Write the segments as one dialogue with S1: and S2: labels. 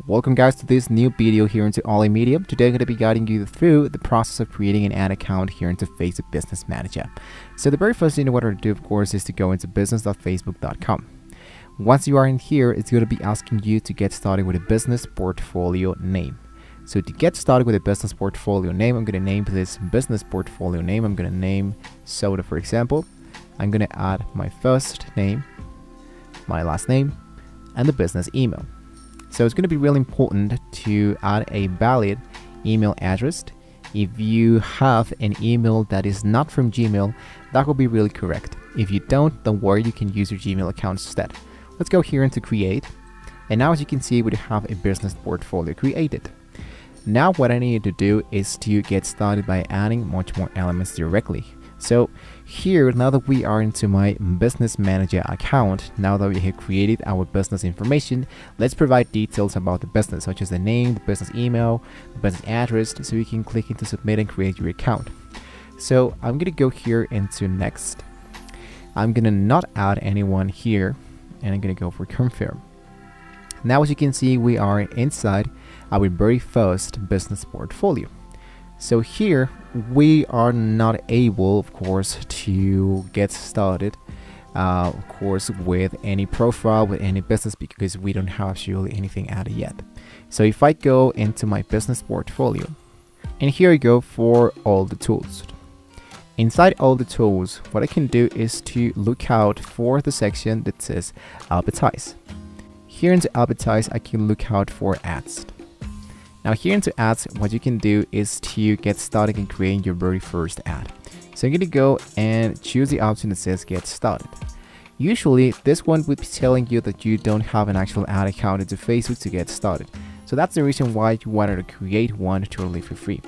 S1: Welcome guys to this new video here into Ollie Media. Today I'm going to be guiding you through the process of creating an ad account here into Facebook Business Manager. So the very first thing you want to do, of course, is to go into business.facebook.com. Once you are in here, it's going to be asking you to get started with a business portfolio name. So to get started with a business portfolio name, I'm going to name this business portfolio name. I'm going to name Soda, for example. I'm going to add my first name, my last name, and the business email. So it's going to be really important to add a valid email address. If you have an email that is not from Gmail, that will be really correct. If you don't worry, you can use your Gmail account instead. Let's go here into create. And now as you can see, we have a business portfolio created. Now what I need to do is to get started by adding much more elements directly. So here, now that we are into my business manager account, now that we have created our business information, let's provide details about the business, such as the name, the business email, the business address, so you can click into submit and create your account. So I'm going to go here into next. I'm going to not add anyone here, and I'm going to go for confirm. Now as you can see, we are inside our very first business portfolio. So here we are not able, of course, to get started of course with any profile, with any business, because we don't have actually anything added yet. So if I go into my business portfolio, and here I go for all the tools. Inside all the tools, what I can do is to look out for the section that says advertise. Here into advertise, I can look out for ads. Now here into ads, what you can do is to get started in creating your very first ad. So I'm going to go and choose the option that says get started. Usually this one would be telling you that you don't have an actual ad account into Facebook to get started. So that's the reason why you wanted to create one totally for free.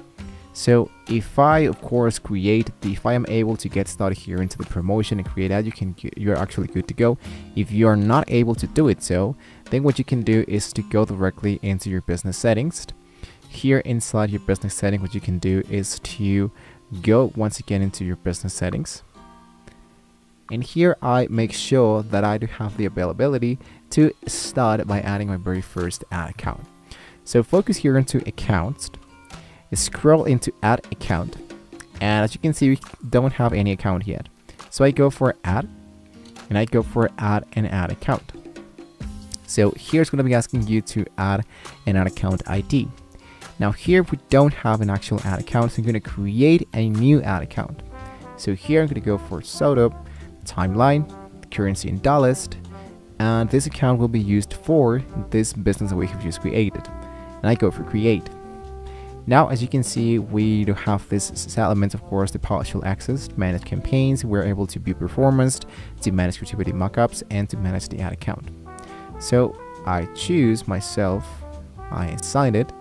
S1: So if I of course if I am able to get started here into the promotion and create ad, you're actually good to go. If you are not able to do it so, then what you can do is to go directly into your business settings. Here inside your business setting, what you can do is to go once again into your business settings. And here I make sure that I do have the availability to start by adding my very first ad account. So focus here into accounts, scroll into add account, and as you can see, we don't have any account yet. So I go for add, and I go for add an ad account. So here's going to be asking you to add an ad account ID. Now here we don't have an actual ad account, so I'm going to create a new ad account. So here I'm going to go for Soda, timeline, currency in dollars, and this account will be used for this business that we have just created. And I go for create. Now as you can see, we do have this element, of course, the partial access, to manage campaigns. We're able to view performance, to manage creativity mockups, and to manage the ad account. So I choose myself, I assign it.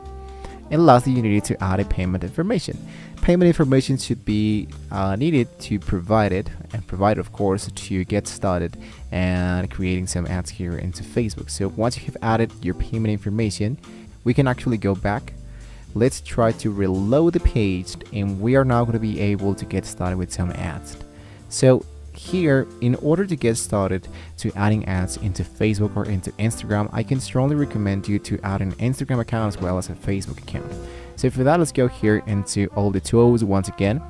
S1: And lastly, you need to add a payment information. Payment information should be needed to provide it, and provide, of course, to get started and creating some ads here into Facebook. So once you have added your payment information, we can actually go back. Let's try to reload the page, and we are now going to be able to get started with some ads. So here, in order to get started to adding ads into Facebook or into Instagram, I can strongly recommend you to add an Instagram account as well as a Facebook account. So for that, let's go here into all the tools once again.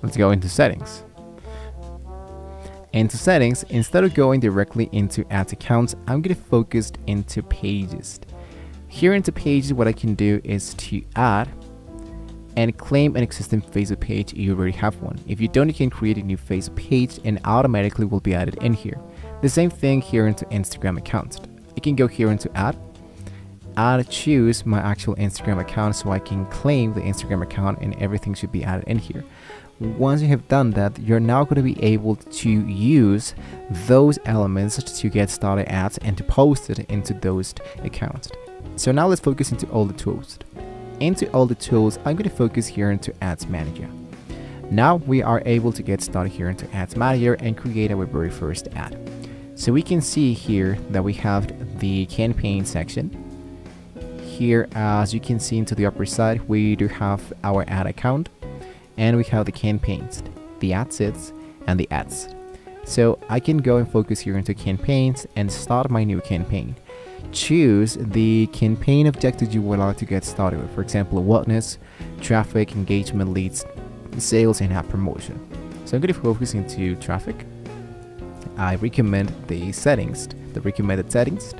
S1: Let's go into settings. Into settings, instead of going directly into ads accounts, I'm going to focus into pages. Here into pages, what I can do is to add and claim an existing Facebook page if you already have one. If you don't, you can create a new Facebook page and automatically will be added in here. The same thing here into Instagram accounts. I can go here into add, choose my actual Instagram account so I can claim the Instagram account, and everything should be added in here. Once you have done that, you're now going to be able to use those elements to get started ads and to post it into those accounts. So now let's focus into all the tools. Into all the tools, I'm going to focus here into Ads Manager. Now we are able to get started here into Ads Manager and create our very first ad. So we can see here that we have the campaign section. Here, as you can see into the upper side, we do have our ad account, and we have the campaigns, the ad sets, and the ads. So I can go and focus here into campaigns and start my new campaign. choose the campaign objectives you would like to get started with. For example, awareness, traffic, engagement, leads, sales, and app promotion. So I'm going to focus into traffic. I recommend the settings, the recommended settings.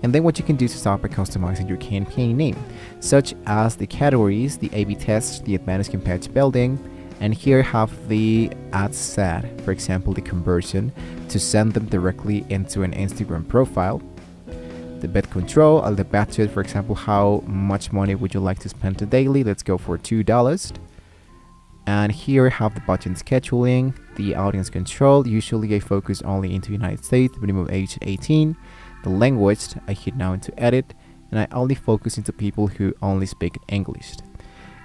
S1: And then what you can do to start by customizing your campaign name, such as the categories, the A/B test, the advanced campaign building, and here have the ad set, for example, the conversion, to send them directly into an Instagram profile. The bid control, the budget, for example, how much money would you like to spend daily? Let's go for $2. And here have the button scheduling, the audience control. Usually I focus only into United States, minimum age 18. The language, I hit now into edit, and I only focus into people who only speak English.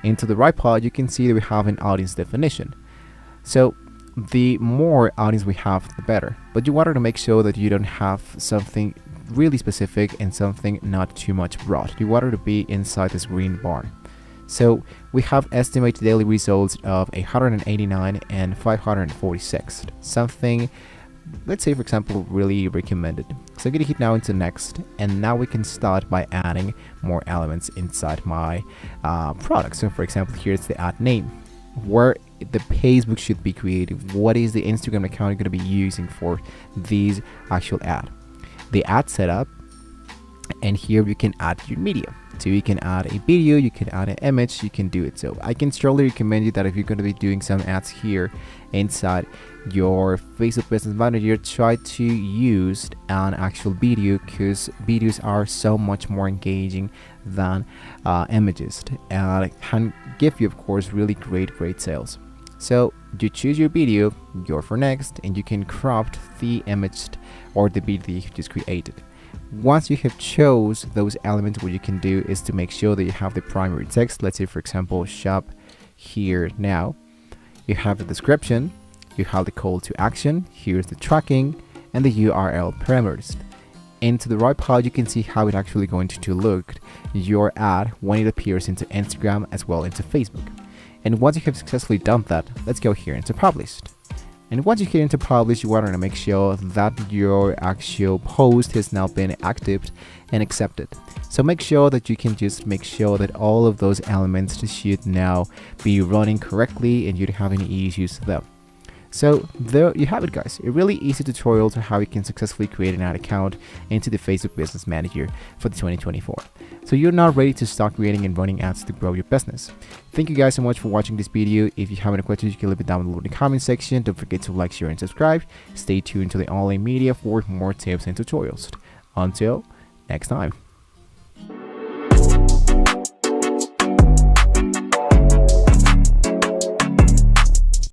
S1: Into the right part, you can see that we have an audience definition. So the more audience we have, the better. But you want to make sure that you don't have something really specific and something not too much broad. You want it to be inside this green bar. So we have estimated daily results of 189 and 546. Something, let's say for example, really recommended. So I'm going to hit now into next, and now we can start by adding more elements inside my product. So for example, here's the ad name, where the Facebook should be created, what is the Instagram account you're going to be using for these actual ad, the ad setup, and here you can add your media. So you can add a video, you can add an image, you can do it. So I can strongly recommend you that if you're going to be doing some ads here inside your Facebook Business Manager, try to use an actual video, because videos are so much more engaging than images, and can give you, of course, really great sales. So you choose your video, go for next, and you can crop the image or the video you just created. Once you have chose those elements, what you can do is to make sure that you have the primary text. Let's say for example, shop here now. You have the description, you have the call to action, here's the tracking, and the URL parameters. And to the right part, you can see how it actually going to look your ad when it appears into Instagram as well into Facebook. And once you have successfully done that, let's go here into published. And once you get into publish, you want to make sure that your actual post has now been active and accepted. So make sure that you can just make sure that all of those elements should now be running correctly and you don't have any issues with them. So there you have it, guys. A really easy tutorial to how you can successfully create an ad account into the Facebook Business Manager for the 2024. So you're now ready to start creating and running ads to grow your business. Thank you guys so much for watching this video. If you have any questions, you can leave it down below in the comment section. Don't forget to like, share, and subscribe. Stay tuned to the Online Media for more tips and tutorials. Until next time.